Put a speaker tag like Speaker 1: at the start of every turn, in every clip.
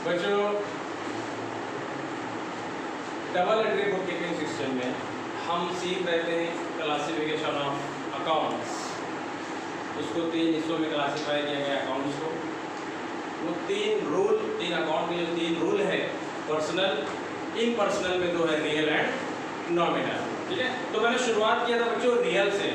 Speaker 1: बच्चों double entry book keeping system में हम सीख रहे थे क्लासिफिकेशन ऑफ अकाउंट्स। उसको 3 हिस्सों में क्लासिफाई किया गया अकाउंट्स को। वो 3 अकाउंट के जो 3 रूल है, पर्सनल, इम्पर्सनल में 2 है, रियल एंड नॉमिनल। ठीक है, तो मैंने शुरुआत किया था बच्चों रियल से,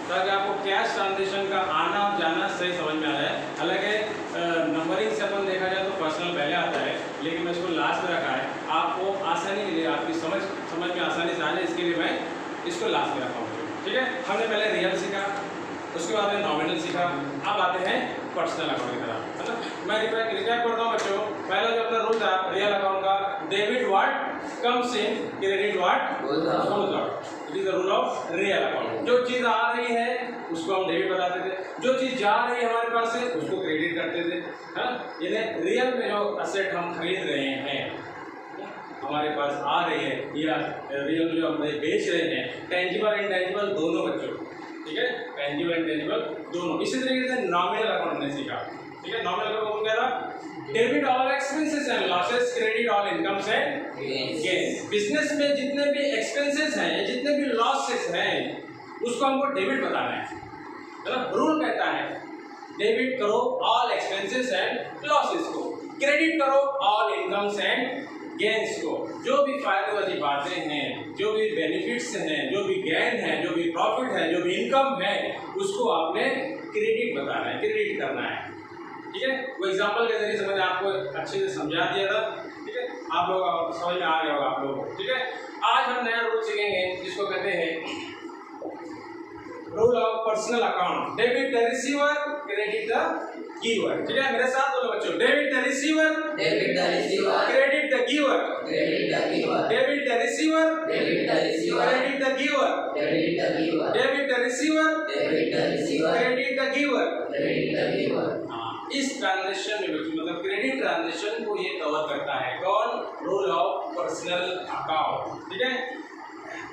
Speaker 1: ताकि आपको कैश ट्रांजेक्शन का आना और जाना सही समझ में आ जाए। हालांकि नंबरिंग से अपन देखा जाए तो पर्सनल पहले आता है, लेकिन मैं इसको लास्ट में रखा है आपको आसानी के लिए, आपकी समझ में आसानी से आ जाए, इसके लिए मैं इसको लास्ट में रखा हूँ। ठीक है, हमने पहले रियल सीखा, उसके बाद में नॉमिनल सीखा, अब आते हैं पर्सनल अकाउंट की तरफ। है ना, मैं रिकैप करता हूँ बच्चों। पहला जो अपना रूल था रियल अकाउंट का, debit what comes in, credit what goes out. It is the rule of real account. जो चीज़ आ रही है उसको हम डेबिट बताते थे, जो चीज़ जा रही है हमारे पास से उसको क्रेडिट करते थे। है ना, यानी रियल में जो असेट हम खरीद रहे हैं, हमारे पास आ रही है, या रियल में जो हम बेच रहे हैं, टेंजिबल इंटेंजिबल दोनों बच्चों। ठीक है, टेंजिबल इंटेंजिबल दोनों। इसी तरीके से नॉमिनल अकाउंट हमने सीखा। ठीक है, नॉमिनल अकाउंट क्या था? Debit all expenses and losses, credit all incomes and gains. Business में जितने भी एक्सपेंसेस हैं या जितने भी लॉसेस हैं उसको हमको डेबिट बताना है ना। रूल कहता है डेबिट करो ऑल एक्सपेंसेस एंड लॉसेस को, क्रेडिट करो ऑल इनकम्स एंड गेन्स को। जो भी फायदे वाली बातें हैं, जो भी बेनिफिट्स हैं, जो भी गेन है, जो भी प्रॉफिट है, जो भी इनकम है, उसको आपने क्रेडिट बताना है, क्रेडिट करना है। ठीक है, वो एग्जाम्पल के जरिए से मैंने आपको अच्छे से समझा दिया था। ठीक है, आप लोग समझ में आ गया होगा आप लोगों को। ठीक है, आज हम नया रूल सीखेंगे जिसको कहते हैं rule of personal account. Debit the receiver, credit the giver. ठीक है, मेरे साथ बोलो बच्चों, debit the receiver,
Speaker 2: debit the receiver,
Speaker 1: credit the giver,
Speaker 2: credit the giver,
Speaker 1: debit the receiver,
Speaker 2: debit the receiver,
Speaker 1: credit the giver,
Speaker 2: credit the giver,
Speaker 1: debit the receiver,
Speaker 2: debit the receiver,
Speaker 1: credit the giver,
Speaker 2: credit the giver.
Speaker 1: इस transaction में बच्चों मतलब credit transaction को ये cover करता है कौन? Rule of personal account. ठीक है,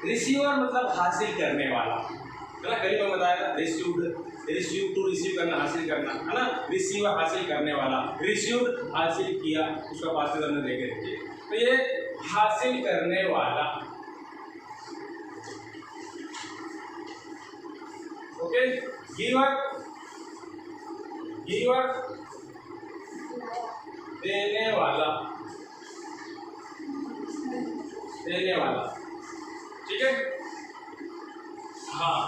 Speaker 1: रिसीवर मतलब हासिल करने वाला, है ना। कल मैं बताया था रिसीव टू रिसीव करना, हासिल करना, है ना। रिसीवर हासिल करने वाला, रिसीव्ड हासिल किया, उसका पास हमने देखे थे। तो ये हासिल करने वाला, ओके। गिवर देने वाला, देने वाला। ठीक है, हाँ।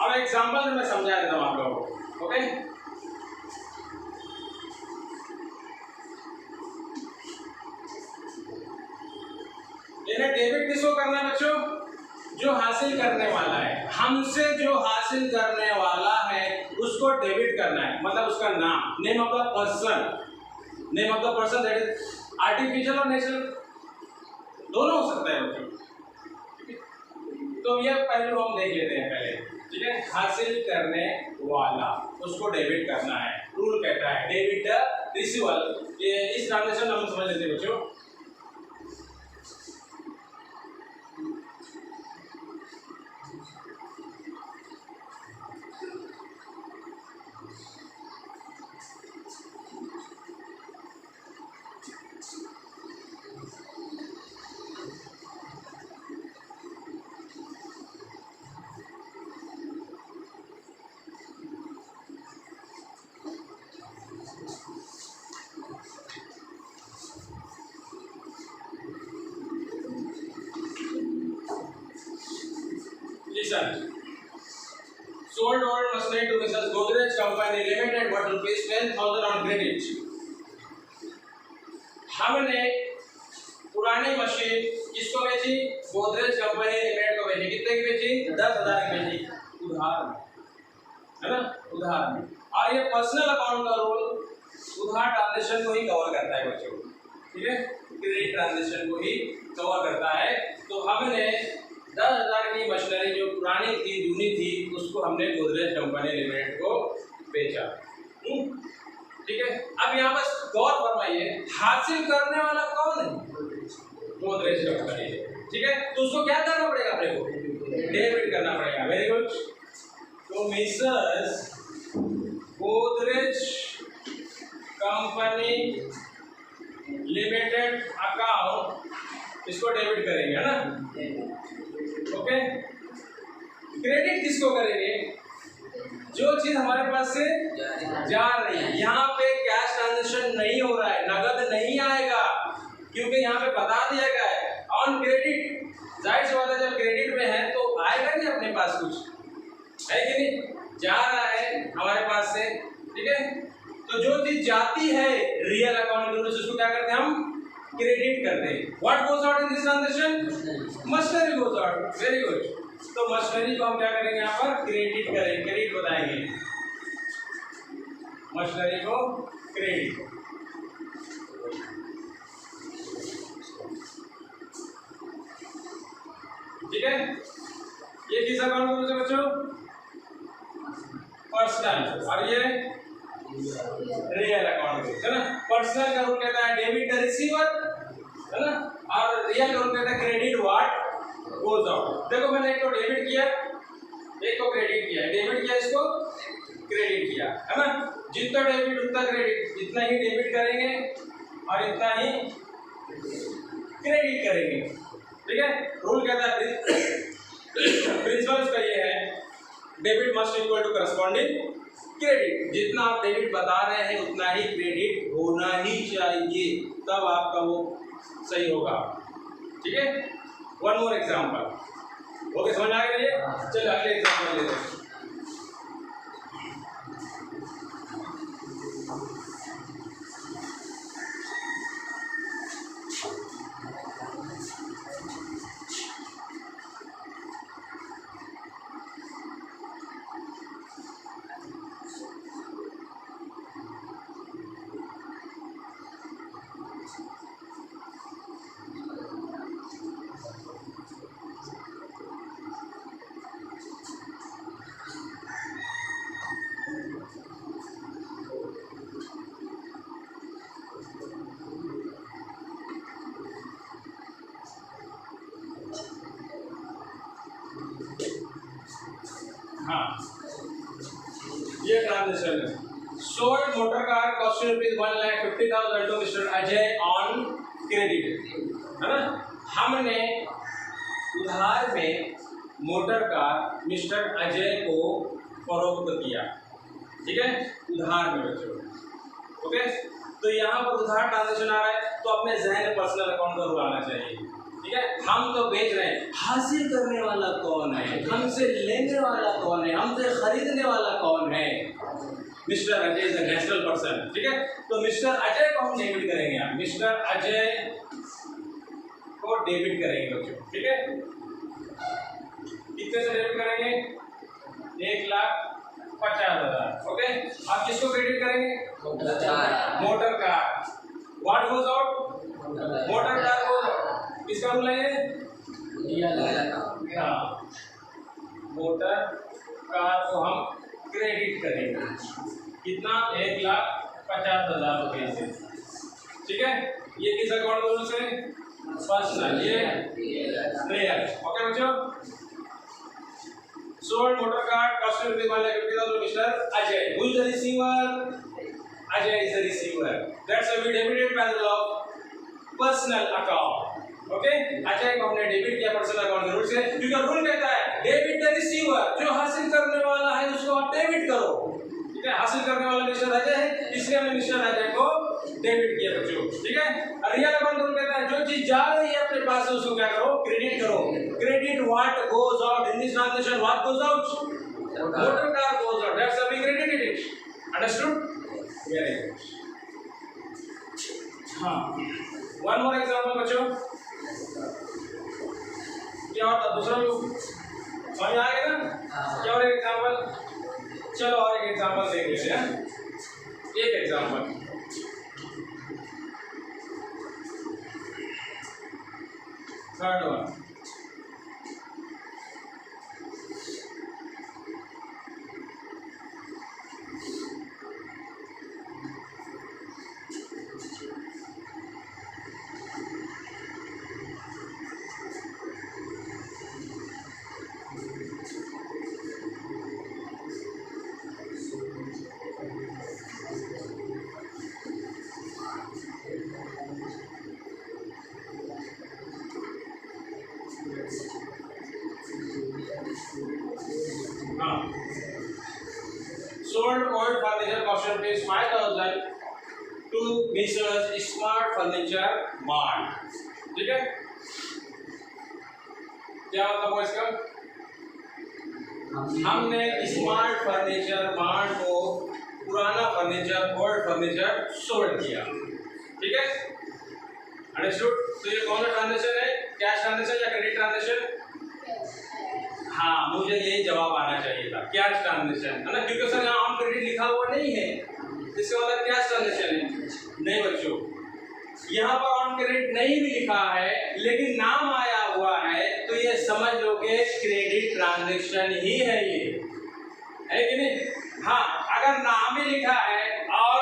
Speaker 1: अब एग्जाम्पल में मैं समझा देता हूँ आप लोगों को। ओके, डेबिट किसको करना है बच्चों? जो हासिल करने वाला है, हमसे जो हासिल करने वाला है उसको डेबिट करना है। मतलब उसका नाम, name of the person, name of the person, that is artificial और नेचुरल, दोनों हो सकता है बच्चों। तो ये पहलू हम देख लेते हैं पहले। ठीक है, हासिल करने वाला उसको डेबिट करना है। रूल कहता है डेबिट द रिसीवर। ये इस ट्रांजेक्शन हम समझ लेते हैं बच्चों। Sold old machinery to Mrs. Godrej Company Limited for rupees 10,000 on credit। हमने पुरानी मशीन किसको बेची? गोदरेज कंपनी लिमिटेड को बेची। कितने की बेची? 10,000 की बेची, उधार में, है ना, उधार में। और ये पर्सनल अकाउंट का रूल उधार ट्रांजेक्शन को ही कवर करता है बच्चों। ठीक है, क्रेडिट ट्रांजेक्शन को ही कवर करता है। तो हमने 10,000 की मशीनरी जो पुरानी थी, जूनी थी, उसको हमने गोदरेज कंपनी लिमिटेड को बेचा। ठीक है, अब यहाँ पर गौर फरमाइए, हासिल करने वाला कौन है? गोदरेज कंपनी। ठीक है, तो उसको क्या करना पड़ेगा अपने को? डेबिट करना पड़ेगा। Very good. तो Mrs Godrej company limited account, इसको डेबिट करेंगे, है ना। ओके, क्रेडिट किसको करेंगे? जो चीज हमारे पास से जा रही है। यहाँ पे कैश ट्रांजेक्शन नहीं हो रहा है, नगद नहीं आएगा, क्योंकि यहाँ पे बता दिया गया है ऑन क्रेडिट। जाहिर सी बात है, जब क्रेडिट में है तो आएगा नहीं अपने पास कुछ, है कि नहीं? जा रहा है हमारे पास से, ठीक है। तो जो चीज जाती है रियल अकाउंट में, उसको क्या करते हैं हम? क्रेडिट करते हैं। What goes out in this transaction? Machinery goes out. Very good. तो मशीनरी को हम क्या करेंगे? यहाँ पर क्रेडिट करेंगे, क्रेडिट बताएंगे मशीनरी को क्रेडिट। ठीक है, ये किस अकाउंट में से बच्चों? पर्सनल, और ये रियल अकाउंट में, है ना। पर्सनल का रूल कहता है डेबिट द रिसीवर, है ना, और रियल का रूल कहता है क्रेडिट व्हाट गोज आउट। देखो मैंने एक को डेबिट किया, एक को क्रेडिट किया। डेबिट किया, इसको क्रेडिट किया, है ना। जितना डेबिट उतना क्रेडिट, जितना ही डेबिट करेंगे और इतना ही क्रेडिट करेंगे, ठीक है। रूल कहता है, प्रिंसिपल इसका ये है, debit must equal to corresponding credit. जितना आप डेबिट बता रहे हैं उतना ही क्रेडिट होना ही चाहिए, तब आपका वो सही होगा, ठीक है। One more example. ओके, समझ आ गया ये? चलो अगले एग्जाम्पल लेते हैं। हाँ, ये ट्रांजेक्शन है। Sold motor car cost rupees 1,50,000 to mister Ajay on credit, है ना। हमने उधार में मोटर कार मिस्टर अजय को फरोख्त किया, ठीक है, उधार में बच्चों। ओके, तो यहाँ पर उधार ट्रांजेक्शन आ रहा है, तो अपने जहन में पर्सनल अकाउंट का रूल आना चाहिए, ठीक है। हम तो बेच रहे हैं, हासिल करने वाला कौन है? हमसे लेने वाला कौन है? हमसे खरीदने वाला कौन है? Mister Ajay is a national person, ठीक है। तो मिस्टर अजय को हम डेबिट करेंगे, यहाँ मिस्टर अजय को डेबिट करेंगे बच्चों, ठीक है। कितने से डेबिट करेंगे? 1,50,000। ओके, आप किसको क्रेडिट करेंगे? Motor car. What goes out? Motor car goes out. किसका रूल है ये? हाँ, मोटर कार को हम क्रेडिट करेंगे। कितना? 1,50,000 रुपये से, ठीक है। ये किस अकाउंट में से? पर्सनल, ये रियल। ओके बच्चों, sold motor car cost rupees 1,50,000 to Mr. Ajay. Who is the receiver? Ajay is the receiver. That's why we debited by the law personal account. Okay? Ajay को हमने debit किया personal account के rule से, क्योंकि rule कहता है debit the receiver, जो हासिल करने वाला है उसको आप डेबिट करो, ठीक है। हासिल करने वाला मिस्टर अजय है, इसलिए हमने मिस्टर अजय को डेबिट किया बच्चों, ठीक है। और रियल अकाउंट रूल कहता है जो चीज जा रही है अपने पास से उसको क्या करो? क्रेडिट करो। Credit what goes out in this transaction? What goes out? Motor car goes out. That's why we credited it. Understood? Very good. हाँ, वन मोर एग्जांपल बच्चों। क्या होता दूसरा लोग समझ आ गया ना? क्या और एक एग्जांपल? चलो और एक एग्जांपल देख लेते हैं। एक example, third one. Mrs smart furniture mart. ठीक है, क्या मतलब हुआ इसका? हमने स्मार्ट फर्नीचर मार्ट को पुराना फर्नीचर ओल्ड फर्नीचर सोल्ड किया। ठीक है, अंडरस्टूड? तो ये कौन सा ट्रांजेक्शन है, कैश ट्रांजेक्शन या क्रेडिट ट्रांजेक्शन? हाँ, मुझे यही जवाब आना चाहिए था, कैश ट्रांजेक्शन है ना, क्योंकि सर यहाँ ऑन क्रेडिट लिखा हुआ नहीं है, इसका मतलब कैश ट्रांजेक्शन है। नहीं बच्चों, यहाँ पर ऑन क्रेडिट नहीं भी लिखा है लेकिन नाम आया हुआ है, तो ये समझ लो कि क्रेडिट ट्रांजेक्शन ही है, ये है कि नहीं? हाँ, अगर नाम ही लिखा है और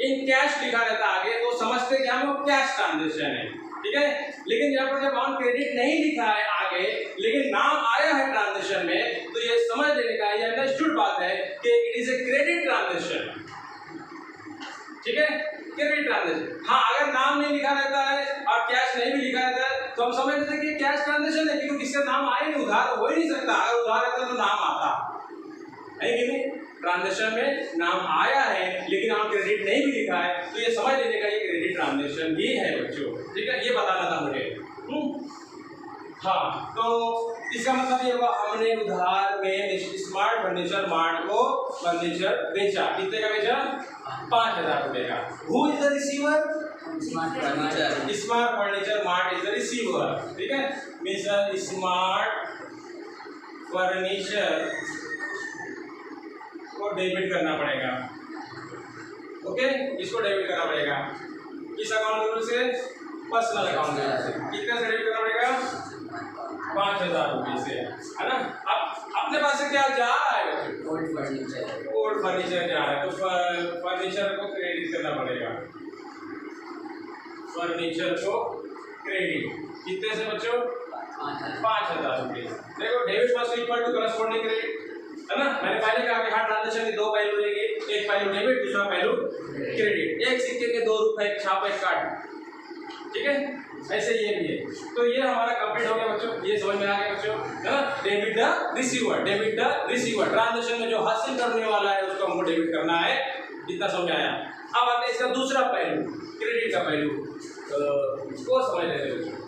Speaker 1: इन कैश लिखा रहता आगे तो समझते कि हम लोग कैश ट्रांजेक्शन है। ठीक है, लेकिन यहाँ पर जब ऑन क्रेडिट नहीं लिखा है आगे लेकिन नाम आया है ट्रांजेक्शन में, तो ये समझ लेने का ये अंडरस्टूड बात है कि it is a credit transaction. ठीक है, क्रेडिट ट्रांजेक्शन। हाँ, अगर नाम नहीं लिखा रहता है और कैश नहीं भी लिखा रहता है तो हम समझ लेते हैं कि कैश ट्रांजेक्शन है, क्योंकि किसका नाम आए नहीं, उधार हो ही नहीं सकता। अगर उधार रहता तो नाम आता है कि नहीं? ट्रांजेक्शन में नाम आया है लेकिन ऑन क्रेडिट नहीं भी लिखा है, तो ये समझ लेने का ये क्रेडिट ट्रांजेक्शन ही है बच्चों। ठीक है, ये बताना था मुझे। हाँ, तो इसका मतलब ये हुआ हमने उधार में स्मार्ट फर्नीचर मार्ट को फर्नीचर बेचा। कितने का बेचा? 5,000 रुपए का। Who is the receiver?
Speaker 2: Smart furniture.
Speaker 1: Smart furniture mart is the receiver. ठीक है, मिस्टर स्मार्ट फर्नीचर को डेबिट करना पड़ेगा। ओके, इसको डेबिट करना पड़ेगा किस अकाउंट से? पर्सनल अकाउंट से। कितने से डेबिट करना पड़ेगा? 5,000 रुपये से, है ना? अब अपने पास से क्या जा रहा है बच्चों?
Speaker 2: Old furniture.
Speaker 1: ओल्ड फर्नीचर जा रहा है, तो फर्नीचर को क्रेडिट करना पड़ेगा। फर्नीचर को क्रेडिट कितने से बच्चों? 5,000 रुपये। देखो, debit must equal to corresponding credit, है ना? मैंने पहले कहा कि हर ट्रांजेक्शन के दो पहलू रहेंगे, एक पहलू डेबिट, दूसरा पहलू क्रेडिट। एक सिक्के के दो रुपए, एक छाप, एक काट। ठीक है, ऐसे ये भी है। तो ये हमारा कंप्लीट हो गया बच्चों, ये समझ में आ गया बच्चों, है ना? Debit the receiver, debit the receiver. Transaction में जो हासिल करने वाला है उसको हमको डेबिट करना है। इतना समझ में आया? अब आते हैं इसका दूसरा पहलू, क्रेडिट का पहलू। इसको समझ लेते हैं।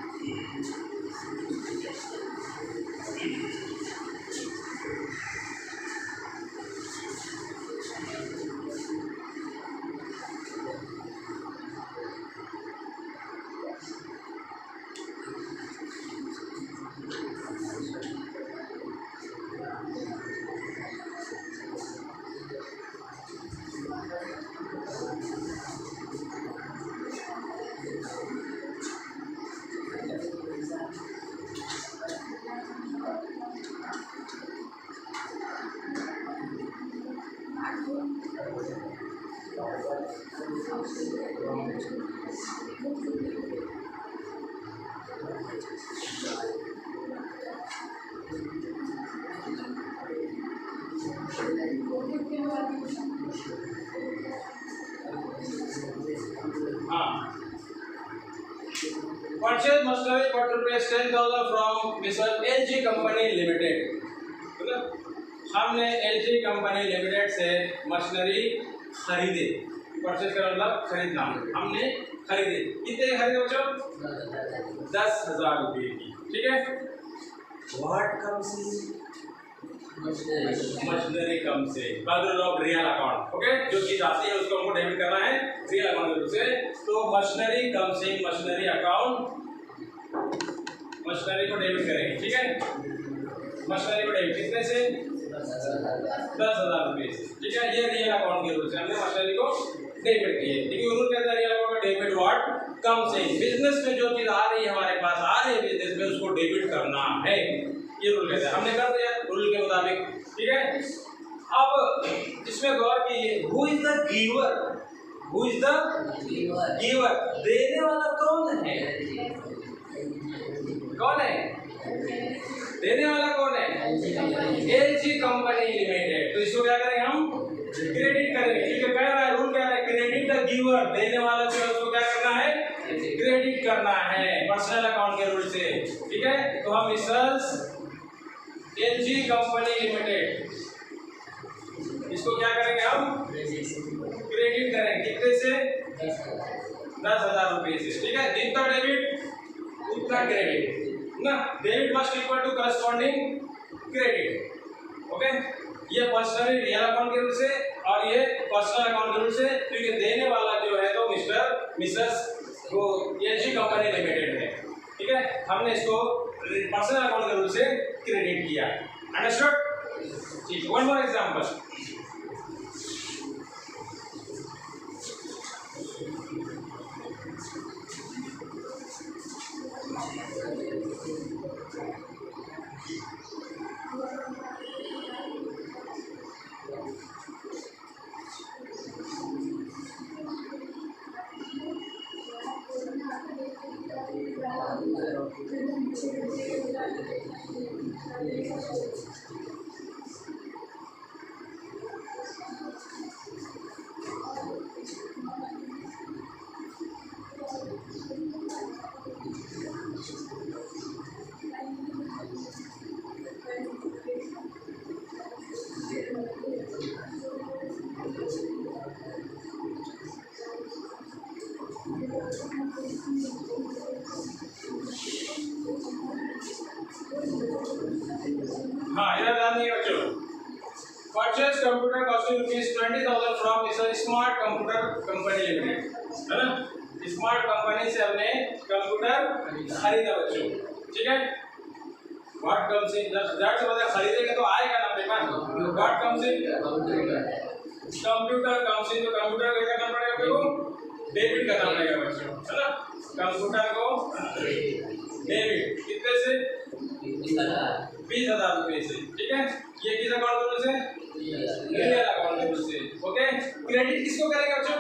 Speaker 1: Purchase machinery for rupees 10,000 from Mr. LG Company Limited। हमने LG कंपनी लिमिटेड से मशीनरी खरीदे। परचेज का मतलब खरीदना, हमने खरीदे। कितने खरीदे बच्चों? 10,000 रुपये की। ठीक है, व्हाट कम्स इन मशीनरी कम से बदल ऑफ रियल अकाउंट। ओके, जो चीज आती है उसको हमको डेबिट करना है रियल अकाउंट से। तो मशीनरी कम से मशीनरी अकाउंट, मशीनरी को डेबिट करेंगे। ठीक है, मशीनरी को डेबिट कितने से? 10,000 रुपये से। ठीक है, ये रियल अकाउंट के रूल से हमने मशीनरी को डेबिट किए। लेकिन रूल कहता है रियल अकाउंट का डेबिट व्हाट कम से। बिजनेस में जो चीज आ रही है हमारे पास, आ रही है बिजनेस में, उसको डेबिट करना है, ये रूल कहता है। हमने कर दिया रूल के मुताबिक। ठीक है, अब इसमें गौर कीजिए, who is the giver? Who is the giver? देने वाला कौन है? कौन है देने वाला? कौन है? LG company limited. तो इसको क्या करेंगे हम? क्रेडिट करेंगे। ठीक है, कह रहा है रूल, कह रहा है क्रेडिट द गिवर। देने वाला जो है उसको क्या करना है? क्रेडिट करना है पर्सनल अकाउंट के रूल से। ठीक है, तो हम मिसेस LG कंपनी लिमिटेड, इसको क्या करेंगे हम? क्रेडिट करेंगे। कितने से 10,000 रुपये से, ठीक है। जितना डेबिट उतना क्रेडिट ना, debit must equal to corresponding credit, okay. ये पर्सनल रियल अकाउंट के रूल से और ये पर्सनल अकाउंट के रूल से, क्योंकि देने वाला जो है तो मिसेस वो एजी कंपनी लिमिटेड है, ठीक है। हमने इसको पर्सनल अकाउंट के रूल से क्रेडिट किया, अंडरस्टूड। ठीक, वन मोर एग्जांपल। हाँ, इधर ध्यान दिए बच्चों। Purchase computer costing ₹20,000 from smart computer company limited, है ना। स्मार्ट कंपनी से हमने कंप्यूटर खरीदा बच्चों, ठीक है। व्हाट कम्स इन, जब से मतलब खरीदेंगे तो आएगा ना अपने पास। What comes in computer comes in, तो कंप्यूटर क्या करना पड़ेगा अपने को, डेबिट करना पड़ेगा बच्चों, है ना। कंप्यूटर को डेबिट कितने से, 20,000 रुपये से, ठीक है। ये किस अकाउंट से, रियल अकाउंट से, ओके। क्रेडिट किसको करेंगे बच्चों,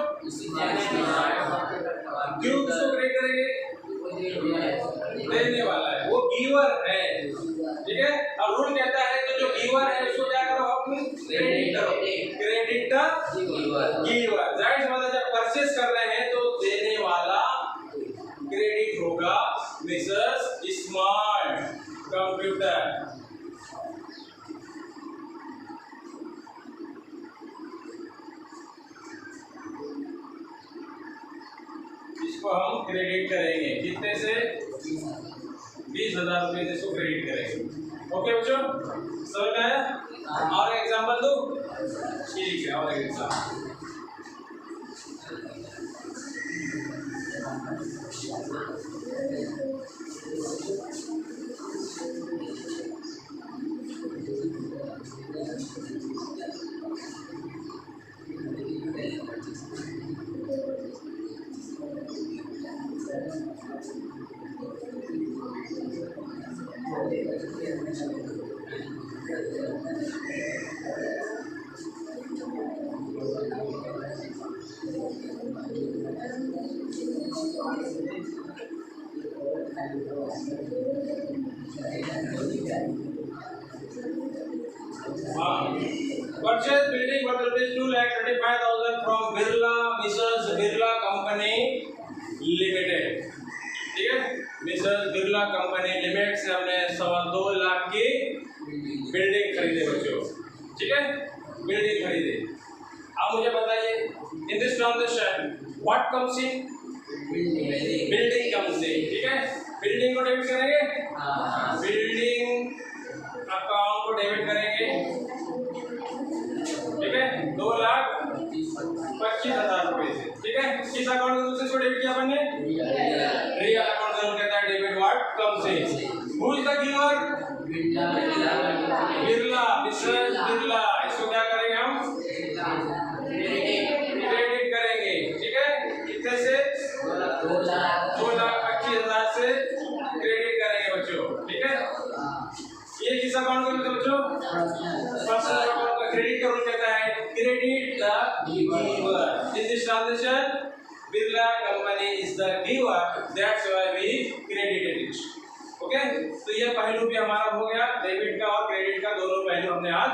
Speaker 1: क्यों किसको क्रेडिट करेंगे, देने वाला है, वो गिवर है, ठीक है। अब रूल कहता है कि जो गिवर है उसको क्या करो, आप क्रेडिट करो, क्रेडिट द गिवर। जाहिर सी बात है, जब परचेस कर रहे हैं तो देने वाला क्रेडिट होगा मिसेस स्मार्ट कंप्यूटर। इसको हम क्रेडिट करेंगे कितने से, 20,000 रुपये से इसको क्रेडिट करेंगे, ओके बच्चों, समझ में आया। और एग्जांपल दो, ठीक है, और example. Purchase building for ₹2,35,000 from Birla Mrs. Birla Company Limited, ठीक है। मिसेस बिरला कंपनी लिमिटेड से हमने 2.25 लाख की बिल्डिंग खरीदे बच्चों, ठीक है, बिल्डिंग खरीदे। अब मुझे बताइए, इन this transaction what comes in, building comes in, ठीक है। बिल्डिंग को डेबिट करेंगे, बिल्डिंग अकाउंट को डेबिट करेंगे, ठीक है, 2,25,000 रुपये से, ठीक है। किस अकाउंट में दूसरे को डेबिट किया अपन ने, रियल अकाउंट से कहता है debit what comes in. Who is the giver, Birla, Mrs Birla. इसको क्या करेंगे हम, क्रेडिट करेंगे, ठीक है। कितने से, 2,25,000 से क्रेडिट करेंगे बच्चों, ठीक है। ये किस अकाउंट में बच्चों, पर्सनल अकाउंट का क्रेडिट का रूल कहता है credit the giver. In this transaction Birla company is the giver, that's why we credited it, okay. तो ये पहलू भी हमारा हो गया, डेबिट का और क्रेडिट का दोनों पहलू हमने आज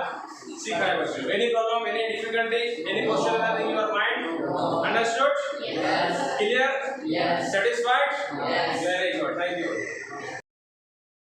Speaker 1: सीखा है बच्चों। Any problem, any difficulty, any question in your mind, understood, clear, satisfied, very